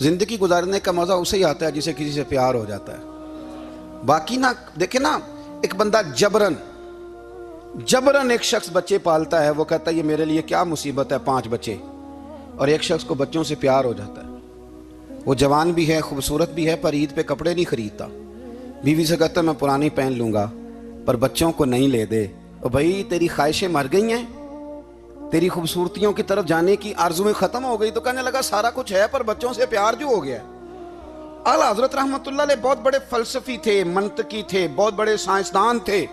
زندگی گزارنے کا مزہ اسے ہی آتا ہے جسے کسی سے پیار ہو جاتا ہے. باقی نا دیکھیں نا، ایک بندہ جبرن ایک شخص بچے پالتا ہے، وہ کہتا ہے یہ میرے لیے کیا مصیبت ہے 5 بچے، اور ایک شخص کو بچوں سے پیار ہو جاتا ہے. وہ جوان بھی ہے، خوبصورت بھی ہے، پر عید پہ کپڑے نہیں خریدتا، بیوی سے کہتا ہے میں پرانی پہن لوں گا پر بچوں کو نہیں لے دے. اور بھائی تیری خواہشیں مر گئی ہیں، تیری خوبصورتیوں کی طرف جانے کی آرزویں ختم ہو گئی. تو کہنے لگا سارا کچھ ہے پر بچوں سے پیار جو ہو گیا. اعلیٰ حضرت رحمت اللہ علیہ بہت بڑے فلسفی تھے، منطقی تھے، بہت بڑے سائنسدان تھے.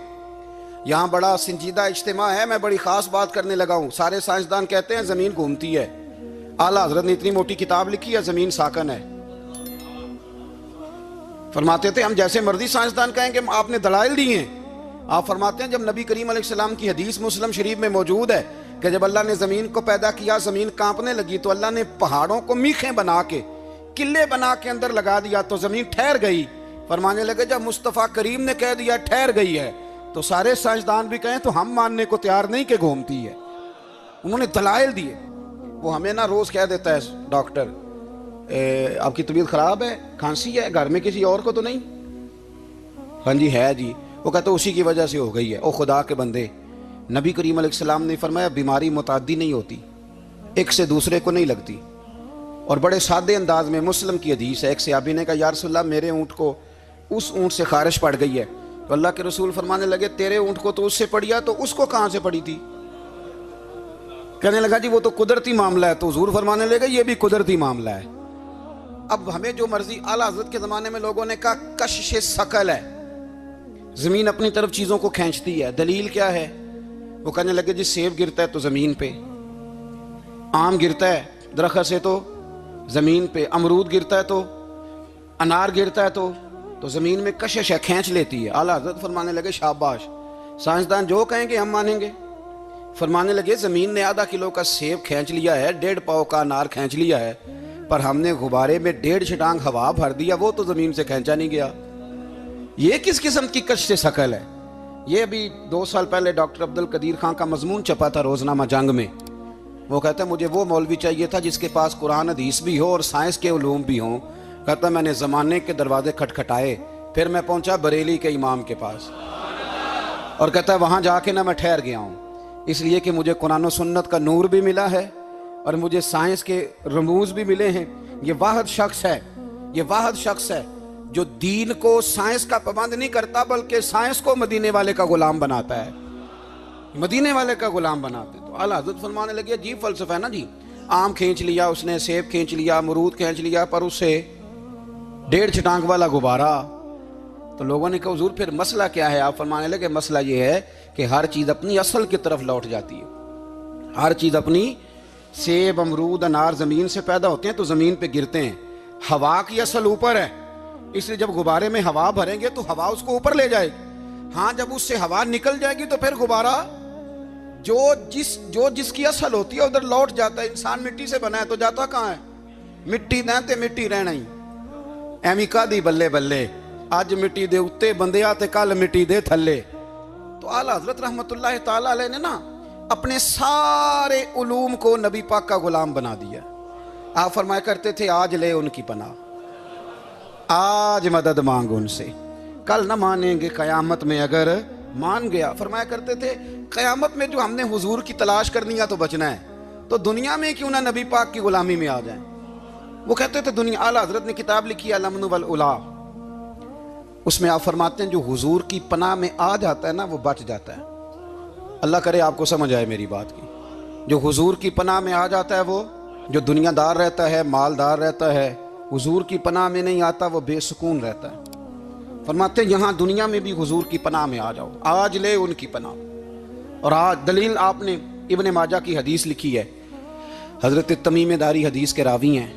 یہاں بڑا سنجیدہ اجتماع ہے، میں بڑی خاص بات کرنے لگا ہوں. سارے سائنسدان کہتے ہیں زمین گھومتی ہے. اعلیٰ حضرت نے اتنی موٹی کتاب لکھی ہے زمین ساکن ہے. فرماتے تھے ہم جیسے مرضی سائنسدان کہیں گے آپ نے دلائل دی ہیں. آپ فرماتے ہیں جب نبی کریم علیہ السلام کی حدیث مسلم شریف میں موجود ہے کہ جب اللہ نے زمین کو پیدا کیا زمین کانپنے لگی تو اللہ نے پہاڑوں کو میخیں بنا کے قلعے بنا کے اندر لگا دیا تو زمین ٹھہر گئی. فرمانے لگے جب مصطفیٰ کریم نے کہہ دیا ٹھہر گئی ہے تو سارے سائنسدان بھی کہیں تو ہم ماننے کو تیار نہیں کہ گھومتی ہے. انہوں نے دلائل دیے. وہ ہمیں نا روز کہہ دیتا ہے ڈاکٹر آپ کی طبیعت خراب ہے، کھانسی ہے، گھر میں کسی اور کو تو نہیں؟ ہاں جی ہے جی. وہ کہتا ہے اسی کی وجہ سے ہو گئی ہے. او خدا کے بندے، نبی کریم علیہ السلام نے فرمایا بیماری متعدی نہیں ہوتی، ایک سے دوسرے کو نہیں لگتی. اور بڑے سادے انداز میں مسلم کی حدیث ہے. ایک صحابی نے کہا یا رسول اللہ میرے اونٹ کو اس اونٹ سے خارش پڑ گئی ہے. تو اللہ کے رسول فرمانے لگے تیرے اونٹ کو تو اس سے پڑیا تو اس کو کہاں سے پڑی تھی؟ کہنے لگا جی وہ تو قدرتی معاملہ ہے. تو حضور فرمانے لگے یہ بھی قدرتی معاملہ ہے. اب ہمیں جو مرضی، اعلیٰ حضرت کے زمانے میں لوگوں نے کہا کشش ثقل ہے، زمین اپنی طرف چیزوں کو کھینچتی ہے. دلیل کیا ہے؟ وہ کہنے لگے جی سیب گرتا ہے تو زمین پہ، آم گرتا ہے درخت سے تو زمین پہ، امرود گرتا ہے تو، انار گرتا ہے تو زمین میں کشش ہے، کھینچ لیتی ہے. اعلیٰ حضرت فرمانے لگے شاباش، سائنسدان جو کہیں گے ہم مانیں گے. فرمانے لگے زمین نے آدھا کلو کا سیب کھینچ لیا ہے، 1.5 پاؤ کا انار کھینچ لیا ہے، پر ہم نے غبارے میں 1.5 چھٹانگ ہوا بھر دیا، وہ تو زمین سے کھینچا نہیں گیا. یہ کس قسم کی کشش ثقل ہے؟ یہ ابھی 2 سال پہلے ڈاکٹر عبد القدیر خان کا مضمون چھپا تھا روزنامہ جنگ میں. وہ کہتا ہے مجھے وہ مولوی چاہیے تھا جس کے پاس قرآن حدیث بھی ہو اور سائنس کے علوم بھی ہوں. کہتا میں نے زمانے کے دروازے کھٹکھٹائے، پھر میں پہنچا بریلی کے امام کے پاس، اور کہتا ہے وہاں جا کے نا میں ٹھہر گیا ہوں، اس لیے کہ مجھے قرآن و سنت کا نور بھی ملا ہے اور مجھے سائنس کے رموز بھی ملے ہیں. یہ واحد شخص ہے جو دین کو سائنس کا پابند نہیں کرتا بلکہ سائنس کو مدینے والے کا غلام بناتا ہے، مدینے والے کا غلام بناتے. تو اعلیٰ حضرت فرمانے لگے عجیب فلسفہ ہے نا جی، آم کھینچ لیا اس نے، سیب کھینچ لیا، امرود کھینچ لیا، پر اس سے 1.5 چھٹانگ والا غبارہ. تو لوگوں نے کہا حضور پھر مسئلہ کیا ہے؟ آپ فرمانے لگے مسئلہ یہ ہے کہ ہر چیز اپنی اصل کی طرف لوٹ جاتی ہے. ہر چیز اپنی، سیب امرود انار زمین سے پیدا ہوتے ہیں تو زمین پہ گرتے ہیں. ہوا کی اصل اوپر ہے، اس لیے جب غبارے میں ہوا بھریں گے تو ہوا اس کو اوپر لے جائے گی. ہاں جب اس سے ہوا نکل جائے گی تو پھر غبارہ جو جس کی اصل ہوتی ہے ادھر لوٹ جاتا ہے. انسان مٹی سے بنا ہے تو جاتا کہاں ہے؟ مٹی دے مٹی رہنا ہی ایمی کا دی بلے بلے، اج مٹی دے اتے بندیا تے کل مٹی دے تھلے. تو اعلیٰ حضرت رحمت اللہ تعالی علیہ نے نا اپنے سارے علوم کو نبی پاک کا غلام بنا دیا. آپ فرمایا کرتے تھے آج لے ان کی پناہ، آج مدد مانگ ان سے، کل نہ مانیں گے قیامت میں اگر مان گیا. فرمایا کرتے تھے قیامت میں جو ہم نے حضور کی تلاش کرنی ہے تو بچنا ہے، تو دنیا میں کیوں نہ نبی پاک کی غلامی میں آ جائیں. وہ کہتے تھے دنیا. اعلیٰ حضرت نے کتاب لکھی ہے الامن والعلا، اس میں آپ فرماتے ہیں جو حضور کی پناہ میں آ جاتا ہے نا وہ بچ جاتا ہے. اللہ کرے آپ کو سمجھ آئے میری بات کی. جو حضور کی پناہ میں آ جاتا ہے، وہ جو دنیا دار رہتا ہے، مالدار رہتا ہے، حضور کی پناہ میں نہیں آتا وہ بے سکون رہتا ہے. فرماتے ہیں یہاں دنیا میں بھی حضور کی پناہ میں آ جاؤ، آج لے ان کی پناہ. اور آج دلیل آپ نے ابن ماجہ کی حدیث لکھی ہے، حضرت تمیم داری حدیث کے راوی ہیں،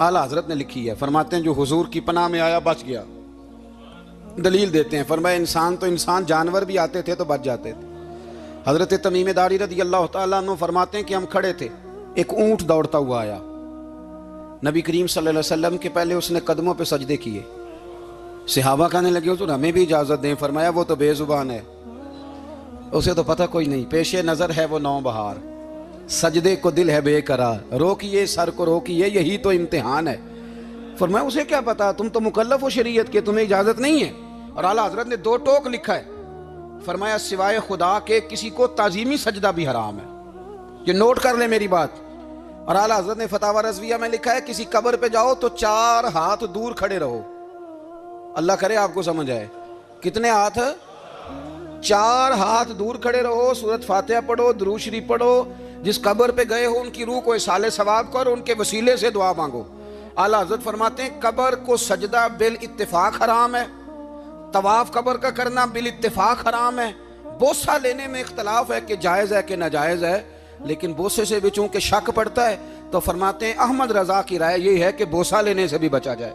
اعلیٰ حضرت نے لکھی ہے. فرماتے ہیں جو حضور کی پناہ میں آیا بچ گیا. دلیل دیتے ہیں، فرمایا انسان جانور بھی آتے تھے تو بچ جاتے تھے. حضرت تمیم داری رضی اللہ تعالیٰ عنہ فرماتے ہیں کہ ہم کھڑے تھے، ایک اونٹ دوڑتا ہوا آیا، نبی کریم صلی اللہ علیہ وسلم کے پہلے اس نے قدموں پہ سجدے کیے. صحابہ کہنے لگے حضور ہمیں بھی اجازت دیں. فرمایا وہ تو بے زبان ہے، اسے تو پتہ کوئی نہیں، پیش نظر ہے وہ نو بہار، سجدے کو دل ہے بے قرار، روکیے سر کو روکیے یہی تو امتحان ہے. فرمایا اسے کیا پتا، تم تو مکلف ہو شریعت کے، تمہیں اجازت نہیں ہے۔ اور اعلیٰ حضرت نے 2 ٹوک لکھا ہے، فرمایا سوائے خدا کے کسی کو تعظیمی سجدہ بھی حرام ہے۔ یہ نوٹ کر لیں میری بات۔ اور اعلیٰ حضرت نے فتاوی رضویہ میں لکھا ہے کسی قبر پہ جاؤ تو 4 ہاتھ دور کھڑے رہو۔ اللہ کرے آپ کو سمجھ آئے، کتنے ہاتھ؟ 4 ہاتھ دور کھڑے رہو، سورۃ فاتحہ پڑھو، درود شریف پڑھو، جس قبر پہ گئے ہو ان کی روح کو اصالِ ثواب کرو، ان کے وسیلے سے دعا مانگو۔ اعلیٰ حضرت فرماتے ہیں قبر کو سجدہ بالاتفاق حرام ہے، طواف قبر کا کرنا بالاتفاق حرام ہے، بوسہ لینے میں اختلاف ہے کہ جائز ہے کہ ناجائز ہے، لیکن بوسے سے بھی چونکہ شک پڑتا ہے تو فرماتے ہیں احمد رضا کی رائے یہ ہے کہ بوسہ لینے سے بھی بچا جائے۔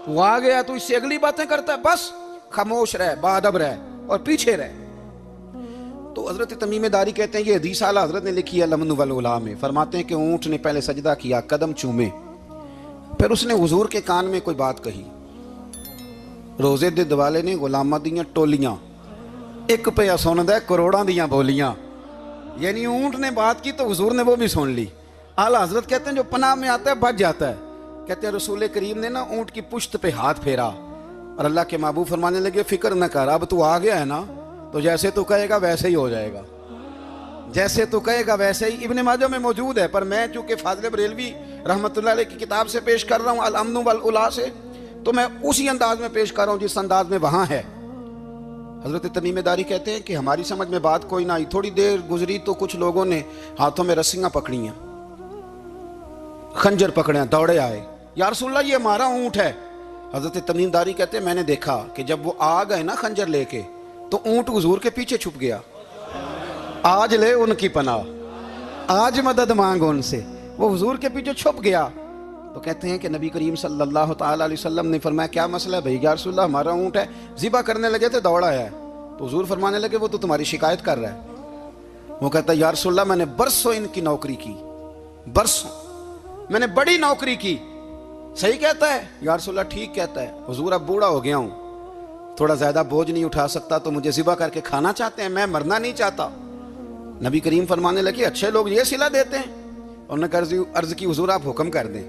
وہ آ گیا تو اس سے اگلی باتیں کرتا ہے، بس خاموش رہ، باادب رہ اور پیچھے رہ۔ تو حضرت تمیم داری کہتے ہیں یہ حدیث اعلیٰ حضرت نے لکھی ہے لمن والعلا میں، فرماتے ہیں کہ اونٹ نے پہلے سجدہ کیا، قدم چومے، پھر اس نے حضور کے کان میں کوئی بات کہی۔ روزے دے دوالے نے غلامہ دیاں ٹولیاں، ایک پہ سن دے کروڑاں دیاں بولیاں، یعنی اونٹ نے بات کی تو حضور نے وہ بھی سن لی۔ اعلیٰ حضرت کہتے ہیں جو پناہ میں آتا ہے بچ جاتا ہے۔ کہتے ہیں رسول کریم نے نا اونٹ کی پشت پہ ہاتھ پھیرا اور اللہ کے محبوب فرمانے لگے فکر نہ کر، اب تو آ گیا ہے نا تو جیسے تو کہے گا ویسے ہی ہو جائے گا، جیسے تو کہے گا ویسے ہی۔ ابن ماجہ میں موجود ہے، پر میں چونکہ فاضل بریلوی رحمۃ اللہ علیہ کی کتاب سے پیش کر رہا ہوں الامن والعلا سے، تو میں اسی انداز میں پیش کر رہا ہوں جس انداز میں وہاں ہے۔ حضرت تمیم داری کہتے ہیں کہ ہماری سمجھ میں بات کوئی نہ آئی، تھوڑی دیر گزری تو کچھ لوگوں نے ہاتھوں میں رسیاں پکڑی ہیں، خنجر پکڑے ہیں، دوڑے آئے، یا رسول اللہ یہ ہمارا اونٹ ہے۔ حضرت تمیم داری کہتے ہیں میں نے دیکھا کہ جب وہ آ گئے نا خنجر لے کے تو اونٹ حضور کے پیچھے چھپ گیا۔ آج لے ان کی پناہ، آج مدد مانگ ان سے، وہ حضور کے پیچھے چھپ گیا۔ تو کہتے ہیں کہ نبی کریم صلی اللہ تعالیٰ علیہ وسلم نے فرمایا کیا مسئلہ ہے بھائی؟ یا رسول اللہ ہمارا اونٹ ہے، ذبح کرنے لگے تھے دوڑا ہے۔ تو حضور فرمانے لگے وہ تو تمہاری شکایت کر رہا ہے۔ وہ کہتا ہے یا رسول اللہ میں نے برسوں ان کی نوکری کی، برسوں میں نے بڑی نوکری کی۔ صحیح کہتا ہے یا رسول اللہ؟ ٹھیک کہتا ہے۔ حضور اب بوڑھا ہو گیا ہوں، تھوڑا زیادہ بوجھ نہیں اٹھا سکتا، تو مجھے ذبح کر کے کھانا چاہتے ہیں، میں مرنا نہیں چاہتا۔ نبی کریم فرمانے لگے اچھے لوگ یہ صلہ دیتے ہیں؟ انہوں نے عرض کی حضور آپ حکم کر دیں،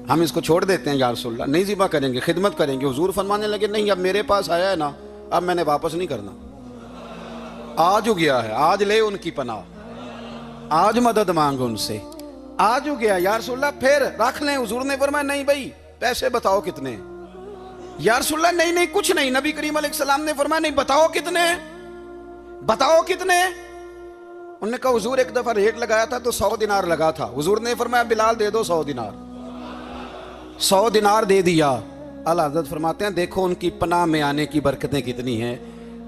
ہم اس کو چھوڑ دیتے ہیں یا رسول اللہ، نہیں ذبح کریں گے، خدمت کریں گے۔ حضور فرمانے لگے نہیں، اب میرے پاس آیا ہے نا، اب میں نے واپس نہیں کرنا، آج ہو گیا ہے، آج لے ان کی پناہ، آج مدد مانگ ان سے، آج ہو گیا یا رسول اللہ پھر رکھ لیں۔ حضور نے فرمایا نہیں بھائی پیسے بتاؤ کتنے؟ یا رسول اللہ نہیں نہیں کچھ نہیں۔ نبی کریم علیہ السلام نے فرمایا نہیں بتاؤ کتنے، بتاؤ کتنے؟ انہوں نے کہا حضور ایک دفعہ ریٹ لگایا تھا تو 100 دینار لگا تھا۔ حضور نے فرمایا بلال دے دو 100 دینار، 100 دینار دے دیا۔ اعلیٰ حضرت فرماتے ہیں دیکھو ان کی پناہ میں آنے کی برکتیں کتنی ہیں۔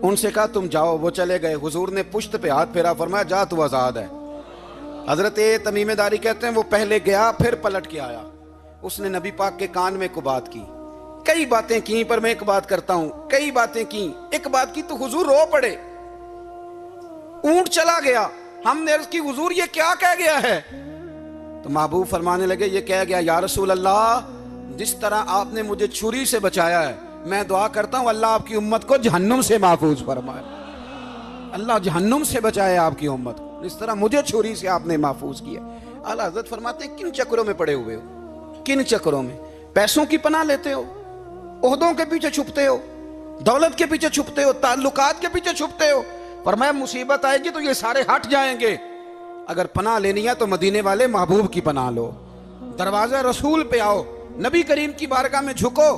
ان سے کہا تم جاؤ، وہ چلے گئے۔ حضور نے پشت پہ ہاتھ پھیرا، فرمایا جا تو آزاد ہے۔ حضرت تمیم داری کہتے ہیں وہ پہلے گیا پھر پلٹ کے آیا، اس نے نبی پاک کے کان میں کو بات کی، کئی باتیں کی، پر میں ایک بات کرتا ہوں، کئی باتیں کی، ایک بات کی تو حضور رو پڑے۔ اونٹ چلا گیا، ہم نے عرض کی حضور یہ کیا کہہ گیا ہے؟ تو محبوب فرمانے لگے یہ کہہ گیا یا رسول اللہ جس طرح آپ نے مجھے چھری سے بچایا ہے، میں دعا کرتا ہوں اللہ آپ کی امت کو جہنم سے محفوظ فرمائے، اللہ جہنم سے بچائے آپ کی امت کو، اس طرح مجھے چھری سے آپ نے محفوظ کیا۔ اعلیٰ حضرت فرماتے ہیں کن چکروں میں پڑے ہوئے ہو، کن چکروں میں؟ پیسوں کی پناہ لیتے ہو، عہدوں کے پیچھے چھپتے ہو، دولت کے پیچھے چھپتے ہو، تعلقات کے پیچھے چھپتے ہو۔ فرمایا مصیبت آئے گی تو یہ سارے ہٹ جائیں گے، اگر پناہ لینی ہے تو مدینے والے محبوب کی پناہ لو، دروازہ رسول پہ آؤ، نبی کریم کی بارگاہ میں جھکو،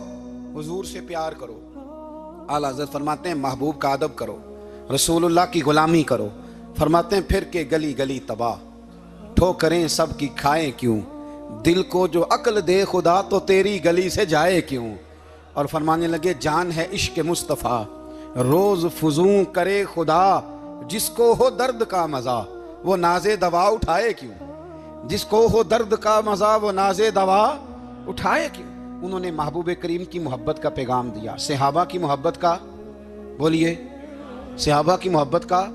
حضور سے پیار کرو۔ اعلیٰ حضرت فرماتے ہیں محبوب کا ادب کرو، رسول اللہ کی غلامی کرو۔ فرماتے ہیں پھر کے گلی گلی تباہ، ٹھوکریں سب کی کھائیں کیوں، دل کو جو عقل دے خدا تو تیری گلی سے جائے کیوں۔ اور فرمانے لگے جان ہے عشق مصطفیٰ، روز فزوں کرے خدا، جس کو ہو درد کا مزہ وہ ناز دوا اٹھائے کیوں، جس کو ہو درد کا مزہ وہ ناز دوا اٹھائے کیوں۔ انہوں نے محبوب کریم کی محبت کا پیغام دیا، صحابہ کی محبت کا، بولیے صحابہ کی محبت کا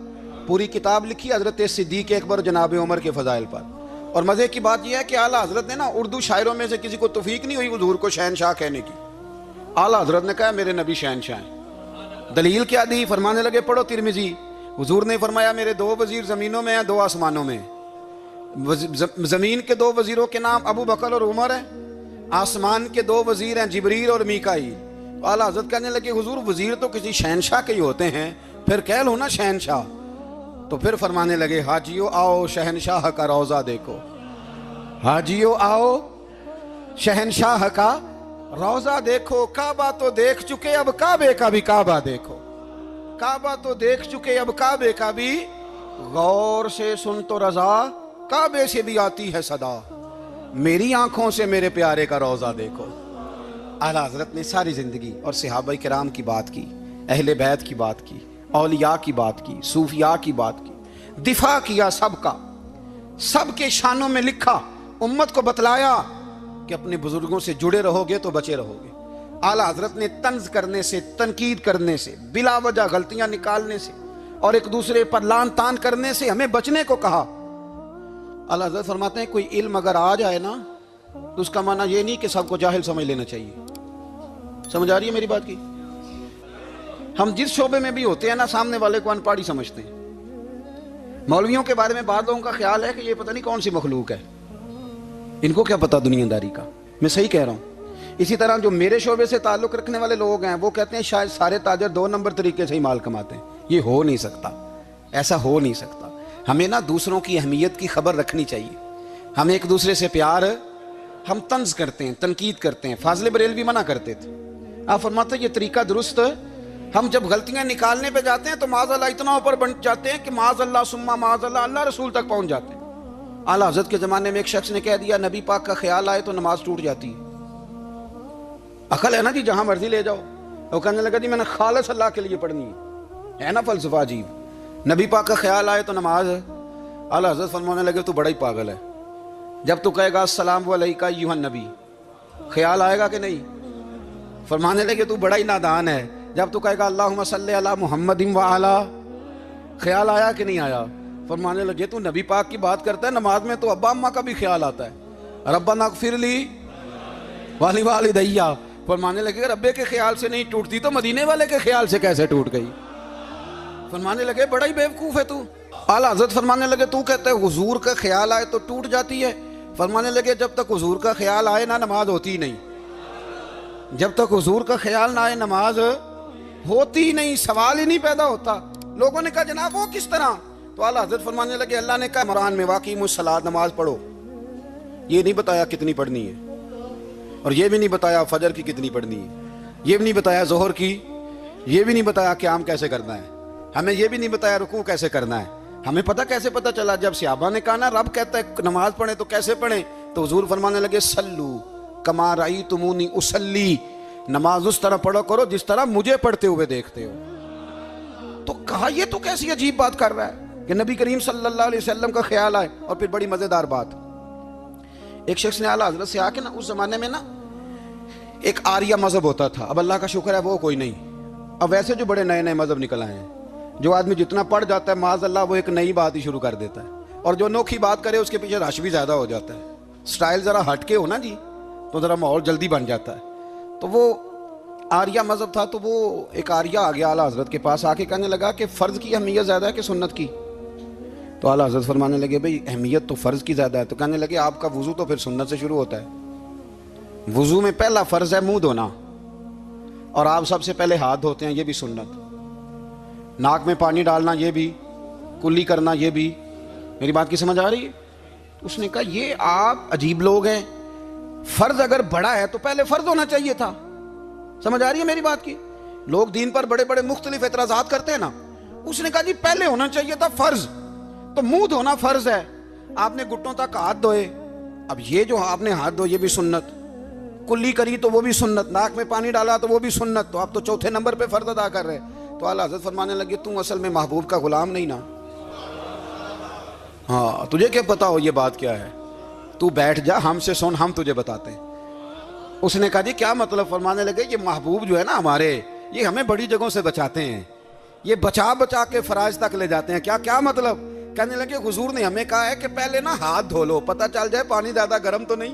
پوری کتاب لکھی حضرت صدیق اکبر جناب عمر کے فضائل پر۔ اور مزے کی بات یہ ہے کہ اعلیٰ حضرت نے نا اردو شاعروں میں سے کسی کو توفیق نہیں ہوئی حضور کو شہنشاہ کہنے کی، اعلیٰ حضرت نے کہا میرے نبی شہنشاہ ہیں۔ دلیل کیا دی؟ فرمانے لگے پڑھو ترمذی، حضور نے فرمایا میرے 2 وزیر زمینوں میں ہیں 2 آسمانوں میں، زمین کے 2 وزیروں کے نام ابو بکر اور عمر ہیں، آسمان کے دو وزیر ہیں، جبریل اور میکائیل۔ تو اعلیٰ حضرت کہنے لگے حضور وزیر تو کسی شہنشاہ کے ہی ہوتے ہیں، پھر کہہ لو نا شہنشاہ۔ تو پھر فرمانے لگے حاجیو آؤ شہنشاہ کا روضہ دیکھو، حاجیو آؤ شہنشاہ کا روضہ دیکھو۔ کعبہ تو دیکھ چکے اب کعبے کا بھی کعبہ دیکھو، کعبہ تو دیکھ چکے اب کعبے کا بھی غور سے سن تو رضا، کعبے سے بھی آتی ہے صدا، میری آنکھوں سے میرے پیارے کا روضہ دیکھو۔ اعلیٰ حضرت نے ساری زندگی اور صحابہ کرام کی بات کی، اہل بیت کی بات کی، اولیاء کی بات کی، صوفیاء کی بات کی، دفاع کیا سب کا، سب کے شانوں میں لکھا، امت کو بتلایا کہ اپنے بزرگوں سے جڑے رہو گے تو بچے رہو گے۔ اعلیٰ حضرت نے طنز کرنے سے، تنقید کرنے سے، بلا وجہ غلطیاں نکالنے سے اور ایک دوسرے پر لان تان کرنے سے ہمیں بچنے کو کہا۔ اعلیٰ حضرت فرماتے ہیں کوئی علم اگر آ جائے نا تو اس کا معنی یہ نہیں کہ سب کو جاہل سمجھ لینا چاہیے۔ سمجھ آ رہی ہے میری بات کی؟ ہم جس شعبے میں بھی ہوتے ہیں نا سامنے والے کو ان پڑھ ہی سمجھتے ہیں۔ مولویوں کے بارے میں بعض لوگوں کا خیال ہے کہ یہ پتہ نہیں کون سی مخلوق ہے، ان کو کیا پتہ دنیا داری کا۔ میں صحیح کہہ رہا ہوں۔ اسی طرح جو میرے شعبے سے تعلق رکھنے والے لوگ ہیں وہ کہتے ہیں شاید سارے تاجر 2 نمبر طریقے سے ہی مال کماتے ہیں۔ یہ ہو نہیں سکتا، ایسا ہو نہیں سکتا۔ ہمیں نا دوسروں کی اہمیت کی خبر رکھنی چاہیے، ہم ایک دوسرے سے پیار، ہم طنز کرتے ہیں، تنقید کرتے ہیں۔ فاضل بریلوی منع کرتے تھے، آپ فرماتے ہیں یہ طریقہ درست ہے۔ ہم جب غلطیاں نکالنے پہ جاتے ہیں تو معاذ اللہ اتنا اوپر بن جاتے ہیں کہ معاذ اللہ ثم معاذ اللہ اللہ رسول تک پہنچ جاتے ہیں۔ اعلیٰ حضرت کے زمانے میں ایک شخص نے کہہ دیا نبی پاک کا خیال آئے تو نماز ٹوٹ جاتی ہے۔ عقل ہے نا جی، جہاں مرضی لے جاؤ۔ وہ کہنے لگا جی میں نے خالص اللہ کے لیے پڑھنی ہے نا فلسفہ عجیب، نبی پاک کا خیال آئے تو نماز ہے۔ اعلیٰ حضرت فرمانے لگے تو بڑا ہی پاگل ہے، جب تو کہے گا السلام علیکہ ایھا النبی خیال آئے گا کہ نہیں؟ فرمانے لگے تو بڑا ہی نادان ہے، جب تو کہے گا اللہم صلی علی محمد وعلی خیال آیا کہ نہیں آیا؟ فرمانے لگے تو نبی پاک کی بات کرتا ہے، نماز میں تو ابا اماں کا بھی خیال آتا ہے، ربنا اغفر لی والی والدیہ۔ فرمانے لگے ربے کے خیال سے نہیں ٹوٹتی تو مدینے والے کے خیال سے کیسے ٹوٹ گئی؟ فرمانے لگے بڑا ہی بیوقوف ہے تو۔ اعلیٰ حضرت فرمانے لگے تو کہتا ہے حضور کا خیال آئے تو ٹوٹ جاتی ہے۔ فرمانے لگے جب تک حضور کا خیال آئے نہ نماز ہوتی نہیں، جب تک حضور کا خیال نہ آئے نماز ہوتی نہیں، سوال ہی نہیں پیدا ہوتا۔ لوگوں نے کہا جناب وہ کس طرح؟ تو اعلیٰ حضرت فرمانے لگے اللہ نے کہا قرآن میں واقعی الصلاۃ نماز پڑھو، یہ نہیں بتایا کتنی پڑھنی ہے، اور یہ بھی نہیں بتایا فجر کی کتنی پڑھنی ہے، یہ بھی نہیں بتایا ظہر کی، یہ بھی نہیں بتایا قیام کیسے کرنا ہے، ہمیں یہ بھی نہیں بتایا رکوع کیسے کرنا ہے۔ ہمیں کیسے پتہ چلا؟ جب صحابہ نے کہا نا رب کہتا ہے نماز پڑھیں تو کیسے پڑھیں، تو حضور فرمانے لگے سلو کما رأیتمونی اصلی، نماز اس طرح پڑھو کرو جس طرح مجھے پڑھتے ہوئے دیکھتے ہو۔ تو کہا یہ تو کیسی عجیب بات کر رہا ہے کہ نبی کریم صلی اللہ علیہ وسلم کا خیال آئے۔ اور پھر بڑی مزیدار بات، ایک شخص نے اعلیٰ حضرت سے آ کے نا اس زمانے میں نا ایک آریہ مذہب ہوتا تھا، اب اللہ کا شکر ہے وہ کوئی نہیں، اب ویسے جو بڑے نئے نئے مذہب نکل آئے ہیں، جو آدمی جتنا پڑھ جاتا ہے معاذ اللہ وہ ایک نئی بات ہی شروع کر دیتا ہے، اور جو انوکھی بات کرے اس کے پیچھے رش بھی زیادہ ہو جاتا ہے، سٹائل ذرا ہٹ کے ہو نا جی تو ذرا ماحول جلدی بن جاتا ہے۔ تو وہ آریہ مذہب تھا، تو وہ ایک آریہ آ گیا اعلیٰ حضرت کے پاس، آ کے کہنے لگا کہ فرض کی اہمیت زیادہ ہے کہ سنت کی؟ تو اعلیٰ حضرت فرمانے لگے بھئی اہمیت تو فرض کی زیادہ ہے۔ تو کہنے لگے آپ کا وضو تو پھر سنت سے شروع ہوتا ہے، وضو میں پہلا فرض ہے منہ دھونا، اور آپ سب سے پہلے ہاتھ دھوتے ہیں، یہ بھی سنت، ناک میں پانی ڈالنا یہ بھی، کلی کرنا یہ بھی۔ میری بات کی سمجھ آ رہی ہے؟ اس نے کہا یہ آپ عجیب لوگ ہیں، فرض اگر بڑا ہے تو پہلے فرض ہونا چاہیے تھا۔ سمجھ آ رہی ہے میری بات کی؟ لوگ دین پر بڑے بڑے مختلف اعتراضات کرتے ہیں نا، اس نے کہا جی پہلے ہونا چاہیے تھا فرض، تو منہ دھونا فرض ہے، آپ نے گھٹنوں تک ہاتھ دھوئے، اب یہ جو آپ نے ہاتھ دھو یہ بھی سنت، کلی کری تو وہ بھی سنت، ناک میں پانی ڈالا تو وہ بھی سنت، تو آپ تو چوتھے نمبر پہ فرض ادا کر رہے۔ تو اعلیٰ حضرت فرمانے لگے تم اصل میں محبوب کا غلام نہیں نا، ہاں تجھے کیا پتا ہو یہ بات کیا ہے، تو بیٹھ جا ہم سے سن، ہم تجھے بتاتے ہیں۔ اس نے کہا جی کیا مطلب؟ فرمانے لگے یہ محبوب جو ہے نا ہمارے، یہ ہمیں بڑی جگہوں سے بچاتے ہیں، یہ بچا بچا کے فرائض تک لے جاتے ہیں۔ کیا مطلب؟ کہنے لگے حضور نے ہمیں کہا ہے کہ پہلے نا ہاتھ دھو لو، پتہ چل جائے پانی زیادہ گرم تو نہیں،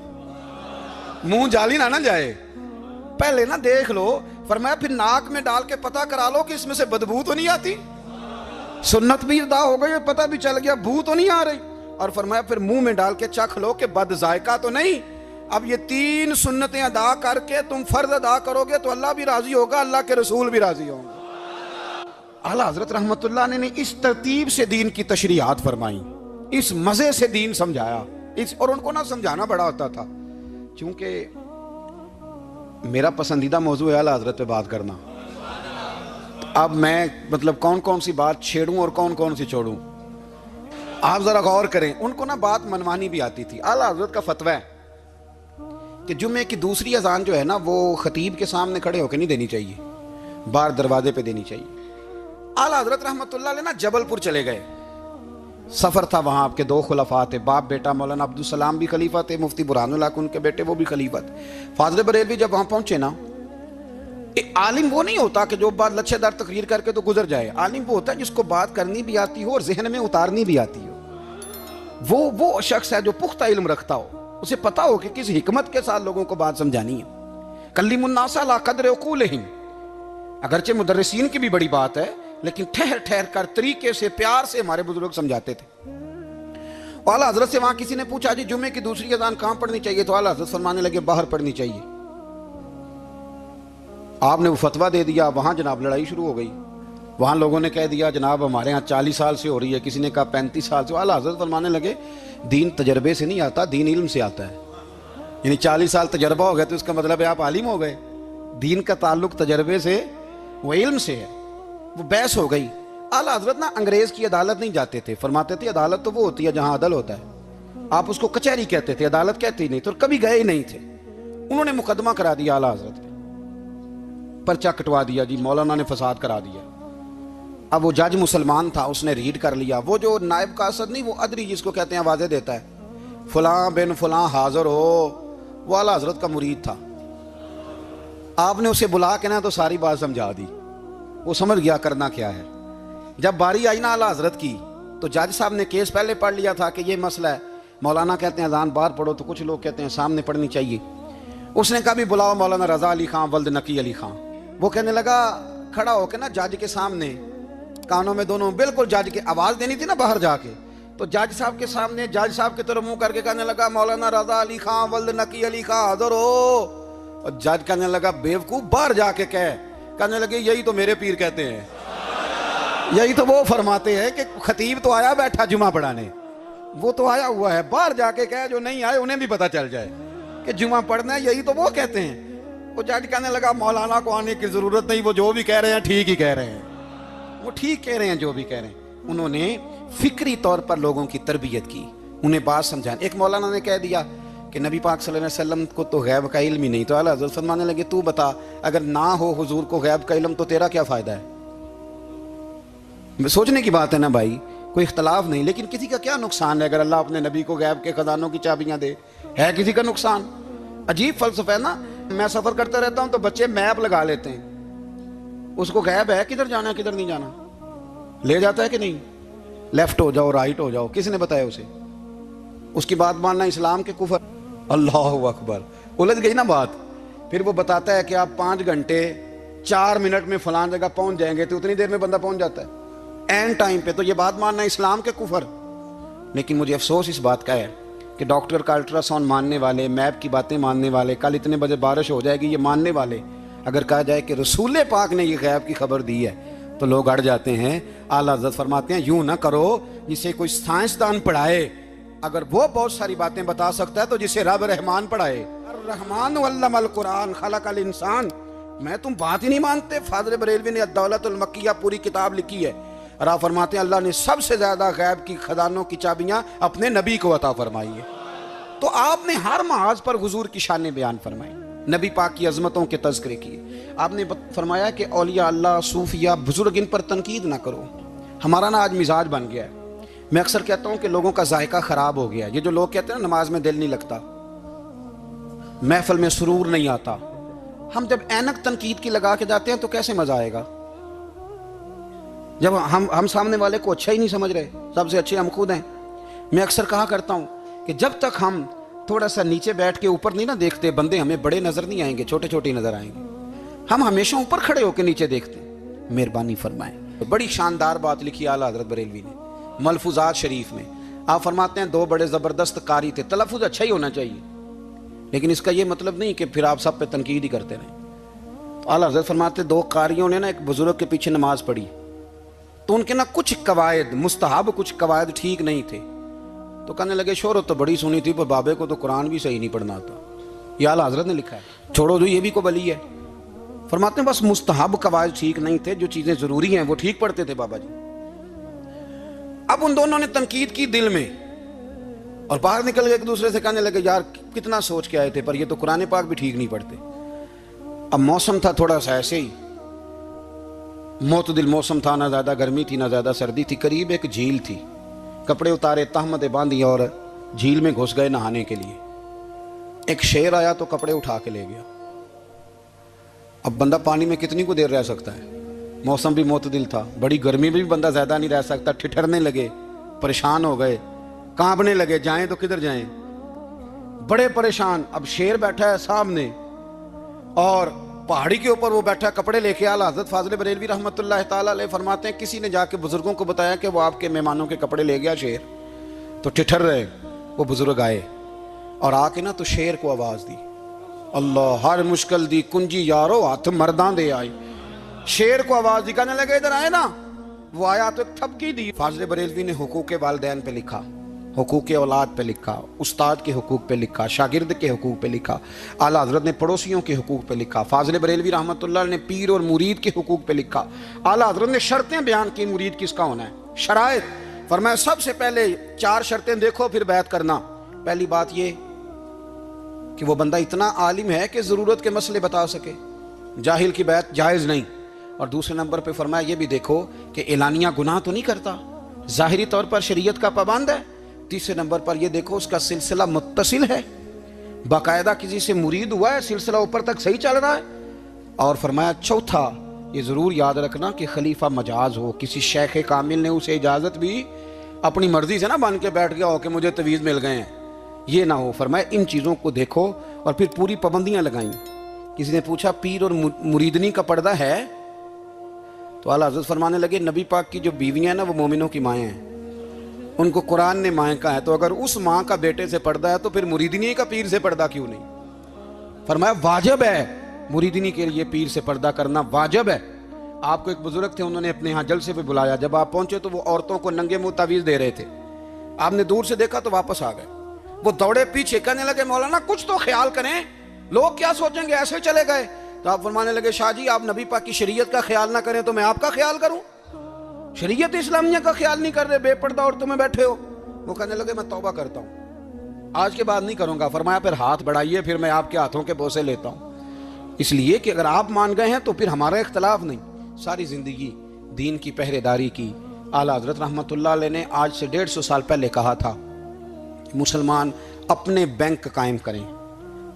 منہ جالی نہ جائے، پہلے نا دیکھ لو۔ فرمایا پھر ناک میں ڈال کے پتہ کرا لو کہ اس میں سے بدبو تو نہیں آتی، سنت بھی ادا ہو گئی، پتہ بھی چل گیا بو تو نہیں آ رہی، اور فرمایا پھر منہ میں ڈال کے چکھ لو کہ بد ذائقہ تو نہیں۔ اب یہ 3 سنتیں ادا کر کے تم فرض ادا کرو گے تو اللہ بھی راضی ہوگا، اللہ کے رسول بھی راضی ہوں گے۔ اعلیٰ حضرت رحمت اللہ علیہ نے اس ترتیب سے دین کی تشریحات فرمائی، اس مزے سے دین سمجھایا، اور ان کو نہ سمجھانا بڑا ہوتا تھا۔ چونکہ میرا پسندیدہ موضوع ہے اعلیٰ حضرت پہ بات کرنا، اب میں مطلب کون کون سی بات چھیڑوں اور کون کون سی چھوڑوں، آپ ذرا غور کریں۔ ان کو نا بات منوانی بھی آتی تھی۔ اعلیٰ حضرت کا فتویٰ ہے کہ جمعے کی دوسری اذان جو ہے نا وہ خطیب کے سامنے کھڑے ہو کے نہیں دینی چاہیے، باہر دروازے پہ دینی چاہیے۔ اعلیٰ حضرت رحمت اللہ علیہ نا جبل پور چلے گئے، سفر تھا وہاں، آپ کے 2 خلفاء تھے، باپ بیٹا، مولانا عبدالسلام بھی خلیفہ تھے، مفتی برہان اللہ ان کے بیٹے وہ بھی خلیفہ تھے۔ فاضل بریلوی جب وہاں پہنچے نا، عالم وہ نہیں ہوتا کہ جو بات لچھے دار تقریر کر کے تو گزر جائے، عالم وہ ہوتا ہے جس کو بات کرنی بھی آتی ہو اور ذہن میں اتارنی بھی آتی ہو۔ وہ شخص ہے جو پختہ علم رکھتا ہو، اسے پتا ہو کہ کس حکمت کے ساتھ لوگوں کو بات سمجھانی ہے۔ کلم الناس علی قدر عقولہم، اگرچہ مدرسین کی بھی بڑی بات ہے لیکن ٹھہر ٹھہر کر طریقے سے پیار سے ہمارے بزرگ سمجھاتے تھے۔ اعلیٰ حضرت سے وہاں کسی نے پوچھا جی جمعے کی دوسری اذان کہاں پڑھنی چاہیے، تو اعلیٰ حضرت فرمانے لگے باہر پڑھنی چاہیے۔ آپ نے وہ فتویٰ دے دیا، وہاں جناب لڑائی شروع ہو گئی۔ وہاں لوگوں نے کہہ دیا جناب ہمارے ہاں 40 سال سے ہو رہی ہے، کسی نے کہا 35 سال سے۔ اعلیٰ حضرت فرمانے لگے دین تجربے سے نہیں آتا، دین علم سے آتا ہے۔ یعنی 40 سال تجربہ ہو گیا تو اس کا مطلب ہے آپ عالم ہو گئے۔ دین کا تعلق تجربے سے، وہ علم سے ہے۔ وہ بحث ہو گئی۔ اعلیٰ حضرت نا انگریز کی عدالت نہیں جاتے تھے، فرماتے تھے عدالت تو وہ ہوتی ہے جہاں عدل ہوتا ہے، آپ اس کو کچہری کہتے تھے، عدالت کہتے ہی نہیں، تو کبھی گئے ہی نہیں تھے۔ انہوں نے مقدمہ کرا دیا اعلیٰ حضرت پہ، پرچہ کٹوا دیا جی مولانا نے فساد کرا دیا۔ اب وہ جج مسلمان تھا، اس نے ریڈ کر لیا، وہ جو نائب قاصد نہیں، وہ ادری جس کو کہتے ہیں واضح دیتا ہے، فلاں بن فلاں حاضر ہو، وہ اعلیٰ حضرت کا مرید تھا۔ آپ نے اسے بلا کے نا تو ساری بات سمجھا دی، وہ سمجھ گیا کرنا کیا ہے۔ جب باری آئی نا اعلیٰ حضرت کی تو جج صاحب نے کیس پہلے پڑھ لیا تھا کہ یہ مسئلہ ہے، مولانا کہتے ہیں اذان باہر پڑھو تو کچھ لوگ کہتے ہیں سامنے پڑھنی چاہیے۔ اس نے کہا بھی بلاؤ مولانا رضا علی خان ولد نقی علی خان۔ وہ کہنے لگا کھڑا ہو کے نا جج کے سامنے، کانوں میں دونوں بالکل جج کے آواز دینی تھی نا باہر جا کے، تو جج صاحب کے سامنے جج صاحب کی طرف منہ کر کے کہنے لگا مولانا رضا علی خان ولد نقی علی خان حاضر ہو۔ اور جج کہنے لگا بیوقوف باہر جا کے کہنے لگے یہی تو میرے پیر کہتے ہیں، یہی تو وہ فرماتے ہیں کہ خطیب تو آیا بیٹھا جمعہ پڑھانے، وہ تو آیا ہوا ہے، باہر جا کے کہے جو نہیں آئے انہیں بھی پتہ چل جائے کہ جمعہ پڑھنا ہے، یہی تو وہ کہتے ہیں۔ وہ جج کہنے لگا مولانا کو آنے کی ضرورت نہیں، وہ جو بھی کہہ رہے ہیں ٹھیک ہی کہہ رہے ہیں، وہ ٹھیک کہہ رہے ہیں جو بھی کہہ رہے ہیں۔ انہوں نے فکری طور پر لوگوں کی تربیت کی، انہیں بات سمجھانے۔ ایک مولانا نے کہہ دیا کہ نبی پاک صلی اللہ علیہ وسلم کو تو غیب کا علم ہی نہیں، تو اعلیٰ حضرت فرمانے لگے تو بتا اگر نہ ہو حضور کو غیب کا علم تو تیرا کیا فائدہ ہے؟ سوچنے کی بات ہے نا بھائی، کوئی اختلاف نہیں، لیکن کسی کا کیا نقصان ہے اگر اللہ اپنے نبی کو غیب کے خزانوں کی چابیاں دے؟ ہے کسی کا نقصان؟ عجیب فلسفہ ہے نا۔ میں سفر کرتا رہتا ہوں تو بچے میپ لگا لیتے ہیں، اس کو غیب ہے کدھر جانا ہے کدھر نہیں جانا، لے جاتا ہے کہ نہیں، لیفٹ ہو جاؤ رائٹ ہو جاؤ، کس نے بتایا اسے؟ اس کی بات ماننا اسلام کے کفر۔ اللہ اکبر، الجھ گئی نا بات۔ پھر وہ بتاتا ہے کہ آپ 5 گھنٹے 4 منٹ میں فلاں جگہ پہنچ جائیں گے، تو اتنی دیر میں بندہ پہنچ جاتا ہے اینڈ ٹائم پہ، تو یہ بات ماننا اسلام کے کفر۔ لیکن مجھے افسوس اس بات کا ہے کہ ڈاکٹر کا الٹرا ساؤنڈ ماننے والے، میپ کی باتیں ماننے والے، کل اتنے بجے بارش ہو جائے گی یہ ماننے والے، اگر کہا جائے کہ رسول پاک نے یہ غیب کی خبر دی ہے تو لوگ اڑ جاتے ہیں۔ اعلیٰ حضرت فرماتے ہیں یوں نہ کرو جسے کوئی سائنسدان پڑھائے، اگر وہ بہت ساری باتیں بتا سکتا ہے تو جسے رب رحمان پڑھائے۔ الرحمن علم القرآن خلق الانسان۔ میں تم بات ہی نہیں مانتے؟ فاضل بریلوی نے الدولۃ المکیہ پوری کتاب لکھی ہے، اور آپ فرماتے ہیں اللہ نے سب سے زیادہ غیب کی خزانوں کی چابیاں اپنے نبی کو عطا فرمائی ہے۔ تو آپ نے ہر محاذ پر حضور کی شانیں بیان فرمائی، نبی پاک کی عظمتوں کے تذکرے کیے۔ آپ نے فرمایا کہ اولیاء اللہ، صوفیاء، بزرگ، ان پر تنقید نہ کرو۔ ہمارا نا آج مزاج بن گیا ہے، میں اکثر کہتا ہوں کہ لوگوں کا ذائقہ خراب ہو گیا ہے۔ یہ جو لوگ کہتے ہیں نا نماز میں دل نہیں لگتا، محفل میں سرور نہیں آتا، ہم جب اینک تنقید کی لگا کے جاتے ہیں تو کیسے مزہ آئے گا؟ جب ہم سامنے والے کو اچھا ہی نہیں سمجھ رہے، سب سے اچھے ہم خود ہیں۔ میں اکثر کہا کرتا ہوں کہ جب تک ہم تھوڑا سا نیچے بیٹھ کے اوپر نہیں نہ دیکھتے، بندے ہمیں بڑے نظر نہیں آئیں گے، چھوٹے چھوٹے نظر آئیں گے۔ ہم ہمیشہ اوپر کھڑے ہو کے نیچے دیکھتے ہیں۔ مہربانی فرمائیں۔ بڑی شاندار بات لکھی اعلیٰ حضرت بریلوی نے ملفوظات شریف میں۔ آپ فرماتے ہیں 2 بڑے زبردست قاری تھے، تلفظ اچھا ہی ہونا چاہیے، لیکن اس کا یہ مطلب نہیں کہ پھر آپ سب پہ تنقید ہی کرتے رہیں۔ تو اعلیٰ حضرت فرماتے 2 قاریوں نے نا ایک بزرگ کے پیچھے نماز پڑھی، تو ان کے نا کچھ قواعد مستحب، کچھ قواعد ٹھیک نہیں تھے، تو کہنے لگے شہرت تو بڑی سنی تھی پر بابے کو تو قرآن بھی صحیح نہیں پڑھنا آتا۔ یہ اعلیٰ حضرت نے لکھا ہے، چھوڑو جو یہ بھی کو بلی ہے۔ فرماتے ہیں بس مستحب قواعد ٹھیک نہیں تھے، جو چیزیں ضروری ہیں وہ ٹھیک پڑھتے تھے بابا جی۔ اب ان دونوں نے تنقید کی دل میں، اور باہر نکل کے ایک دوسرے سے کہنے لگے یار کتنا سوچ کے آئے تھے پر یہ تو قرآن پاک بھی ٹھیک نہیں پڑھتے۔ اب موسم تھا تھوڑا سا ایسے ہی معتدل موسم تھا، نہ زیادہ گرمی تھی نہ زیادہ سردی تھی، قریب ایک جھیل تھی، کپڑے اتارے، تہمتیں باندھی اور جھیل میں گھس گئے نہانے کے لیے۔ ایک شیر آیا تو کپڑے اٹھا کے لے گیا۔ اب بندہ پانی میں کتنی کو دیر رہ سکتا ہے، موسم بھی معتدل تھا، بڑی گرمی میں بھی بندہ زیادہ نہیں رہ سکتا، ٹھٹھرنے لگے، پریشان ہو گئے، کانپنے لگے، جائیں تو کدھر جائیں، بڑے پریشان۔ اب شیر بیٹھا ہے سامنے اور پہاڑی کے اوپر وہ بیٹھا کپڑے لے کے۔ اعلیٰ حضرت فاضل بریلوی رحمۃ اللہ تعالیٰ علیہ فرماتے ہیں کسی نے جا کے بزرگوں کو بتایا کہ وہ آپ کے مہمانوں کے کپڑے لے گیا شیر، تو ٹھٹھر رہے۔ وہ بزرگ آئے اور آ کے نا تو شیر کو آواز دی، اللہ ہر مشکل دی کنجی یارو ہاتھ مرداں دے آئی۔ شیر کو آواز دی، کہنے لگے ادھر آئے نا، وہ آیا تو ایک تھپکی دی۔ فاضل بریلوی نے حقوق والدین پہ لکھا، حقوق اولاد پہ لکھا، استاد کے حقوق پہ لکھا، شاگرد کے حقوق پہ لکھا، اعلیٰ حضرت نے پڑوسیوں کے حقوق پہ لکھا، فاضل بریلوی رحمۃ اللہ نے پیر اور مرید کے حقوق پہ لکھا، اعلیٰ حضرت نے شرطیں بیان کی مرید کس کا ہونا ہے، شرائط۔ فرمایا سب سے پہلے 4 شرطیں دیکھو پھر بیعت کرنا۔ پہلی بات یہ کہ وہ بندہ اتنا عالم ہے کہ ضرورت کے مسئلے بتا سکے، جاہل کی بیعت جائز نہیں۔ اور دوسرے نمبر پہ فرمایا یہ بھی دیکھو کہ اعلانیہ گناہ تو نہیں کرتا، ظاہری طور پر شریعت کا پابند ہے۔ تیسرے نمبر پر یہ دیکھو اس کا سلسلہ متصل ہے، باقاعدہ کسی سے مرید ہوا ہے، سلسلہ اوپر تک صحیح چل رہا ہے۔ اور فرمایا چوتھا یہ ضرور یاد رکھنا کہ خلیفہ مجاز ہو، کسی شیخ کامل نے اسے اجازت بھی اپنی مرضی سے نہ بن کے بیٹھ گیا ہو کہ مجھے تویز مل گئے ہیں، یہ نہ ہو۔ فرمایا ان چیزوں کو دیکھو اور پھر پوری پابندیاں لگائیں۔ کسی نے پوچھا پیر اور مریدنی کا پردہ ہے؟ تو اعلیٰ حضرت فرمانے لگے نبی پاک کی جو بیویاں ہیں نا وہ مومنوں کی مائیں ہیں، ان کو قرآن نے مائیں کہا ہے، تو اگر اس ماں کا بیٹے سے پردہ ہے تو پھر مریدنی کا پیر سے پردہ کیوں نہیں؟ فرمایا واجب ہے مریدنی کے لیے پیر سے پردہ کرنا، واجب ہے۔ آپ کو ایک بزرگ تھے، انہوں نے اپنے ہاں جلسے پہ بلایا، جب آپ پہنچے تو وہ عورتوں کو ننگے منہ تعویذ دے رہے تھے، آپ نے دور سے دیکھا تو واپس آ گئے۔ وہ دوڑے پیچھے، کہنے لگے مولانا کچھ تو خیال کریں، لوگ کیا سوچیں گے، ایسے چلے گئے۔ تو آپ فرمانے لگے شاہ جی آپ نبی پاک کی شریعت کا خیال نہ کریں تو میں آپ کا خیال کروں؟ شریعت اسلامیہ کا خیال نہیں کر رہے، بے پردہ عورتوں میں بیٹھے ہو۔ وہ کہنے لگے میں توبہ کرتا ہوں، آج کے بعد نہیں کروں گا۔ فرمایا پھر ہاتھ بڑھائیے، پھر میں آپ کے ہاتھوں کے بوسے لیتا ہوں، اس لیے کہ اگر آپ مان گئے ہیں تو پھر ہمارا اختلاف نہیں۔ ساری زندگی دین کی پہرے داری کی۔ اعلیٰ حضرت رحمۃ اللہ علیہ نے آج سے 150 سال پہلے کہا تھا مسلمان اپنے بینک قائم کریں،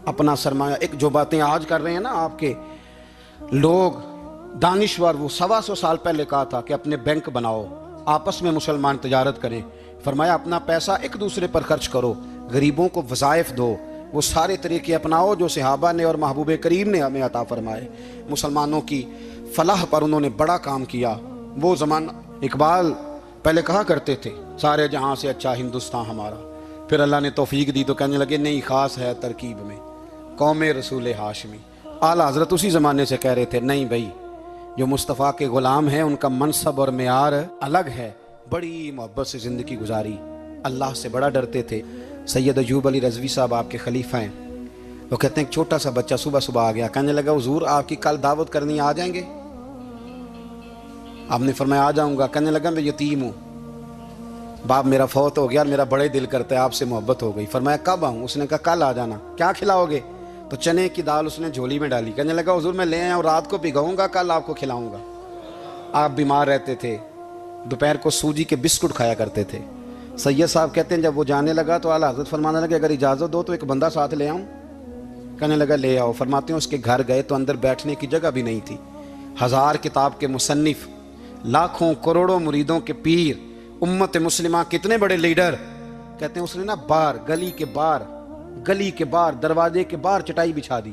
اپنا سرمایہ۔ ایک جو باتیں آج کر رہے ہیں نا آپ کے لوگ دانشور، وہ 125 سال پہلے کہا تھا کہ اپنے بینک بناؤ، آپس میں مسلمان تجارت کریں۔ فرمایا اپنا پیسہ ایک دوسرے پر خرچ کرو، غریبوں کو وظائف دو، وہ سارے طریقے اپناؤ جو صحابہ نے اور محبوب کریم نے ہمیں عطا فرمائے۔ مسلمانوں کی فلاح پر انہوں نے بڑا کام کیا۔ وہ زمانہ اقبال پہلے کہا کرتے تھے سارے جہاں سے اچھا ہندوستان ہمارا، پھر اللہ نے توفیق دی تو کہنے لگے نہیں، خاص ہے ترکیب میں قوم رسول ہاشمی۔ اعلیٰ حضرت اسی زمانے سے کہہ رہے تھے نہیں بھائی، جو مصطفیٰ کے غلام ہیں ان کا منصب اور معیار الگ ہے۔ بڑی محبت سے زندگی گزاری، اللہ سے بڑا ڈرتے تھے۔ سید ایوب علی رضوی صاحب آپ کے خلیفہ ہیں، وہ کہتے ہیں ایک چھوٹا سا بچہ صبح صبح آ گیا، کہنے لگا حضور آپ کی کل دعوت کرنی، آ جائیں گے؟ آپ نے فرمایا آ جاؤں گا۔ کہنے لگا میں یتیم ہوں، باپ میرا فوت ہو گیا اور میرا بڑے دل کرتا ہے آپ سے محبت ہو گئی۔ فرمایا کب آؤں؟ اس نے کہا کل آ جانا۔ کیا کھلاؤ گے؟ تو چنے کی دال اس نے جھولی میں ڈالی، کہنے لگا حضور میں لے آیا اور رات کو بھگاؤں گا، کل آپ کو کھلاؤں گا۔ آپ بیمار رہتے تھے، دوپہر کو سوجی کے بسکٹ کھایا کرتے تھے۔ سید صاحب کہتے ہیں جب وہ جانے لگا تو اعلیٰ حضرت فرمانے لگے اگر اجازت دو تو ایک بندہ ساتھ لے آؤں؟ کہنے لگا لے آؤ۔ فرماتے ہیں اس کے گھر گئے تو اندر بیٹھنے کی جگہ بھی نہیں تھی۔ 1000 کتاب کے مصنف، لاکھوں کروڑوں مریدوں کے پیر، امت مسلمہ کتنے بڑے لیڈر، کہتے ہیں اس نے نا باہر گلی کے باہر دروازے کے باہر چٹائی بچھا دی۔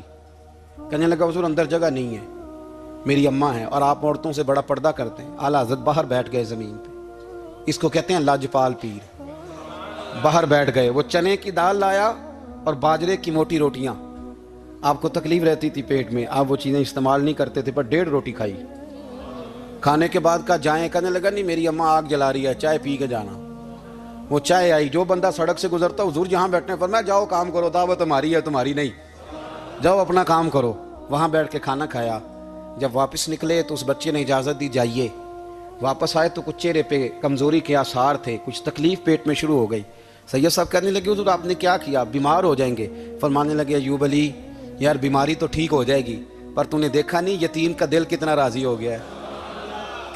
کہنے لگا حضور اندر جگہ نہیں ہے، میری اماں ہیں اور آپ عورتوں سے بڑا پردہ کرتے ہیں۔ اعلیٰ حضرت باہر بیٹھ گئے زمین پہ، اس کو کہتے ہیں لاجپال پیر۔ باہر بیٹھ گئے، وہ چنے کی دال لایا اور باجرے کی موٹی روٹیاں. آپ کو تکلیف رہتی تھی پیٹ میں, آپ وہ چیزیں استعمال نہیں کرتے تھے, پر 1.5 روٹی کھائی. کھانے کے بعد کا جائیں, کہنے لگا نہیں میری اماں آگ جلا رہی ہے, چائے پی کے جانا. وہ چائے آئی, جو بندہ سڑک سے گزرتا حضور جہاں بیٹھنے فرمایا جاؤ کام کرو, دعوت ہماری ہے تمہاری نہیں, جاؤ اپنا کام کرو. وہاں بیٹھ کے کھانا کھایا. جب واپس نکلے تو اس بچے نے اجازت دی جائیے. واپس آئے تو کچھ چہرے پہ کمزوری کے آثار تھے, کچھ تکلیف پیٹ میں شروع ہو گئی. سید صاحب کہنے لگے حضور آپ نے کیا کیا, بیمار ہو جائیں گے. فرمانے لگے ایوب علی یار بیماری تو ٹھیک ہو جائے گی, پر تو نے دیکھا نہیں یتیم کا دل کتنا راضی ہو گیا ہے,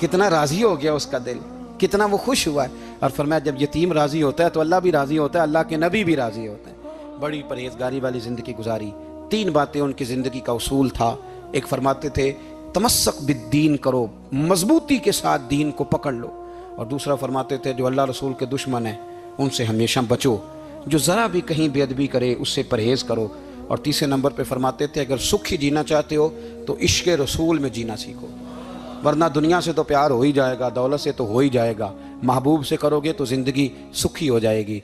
کتنا راضی ہو گیا اس کا دل, کتنا وہ خوش ہوا ہے. اور فرمایا جب یتیم راضی ہوتا ہے تو اللہ بھی راضی ہوتا ہے, اللہ کے نبی بھی راضی ہوتے ہیں. بڑی پرہیزگاری والی زندگی گزاری. 3 باتیں ان کی زندگی کا اصول تھا. ایک فرماتے تھے تمسک بالدین کرو, مضبوطی کے ساتھ دین کو پکڑ لو. اور دوسرا فرماتے تھے جو اللہ رسول کے دشمن ہیں ان سے ہمیشہ بچو, جو ذرا بھی کہیں بے ادبی کرے اس سے پرہیز کرو. اور تیسرے نمبر پہ فرماتے تھے اگر سکھ ہی جینا چاہتے ہو تو عشق رسول میں جینا سیکھو, ورنہ دنیا سے تو پیار ہو ہی جائے گا, دولت سے تو ہو ہی جائے گا, محبوب سے کرو گے تو زندگی سکھی ہو جائے گی.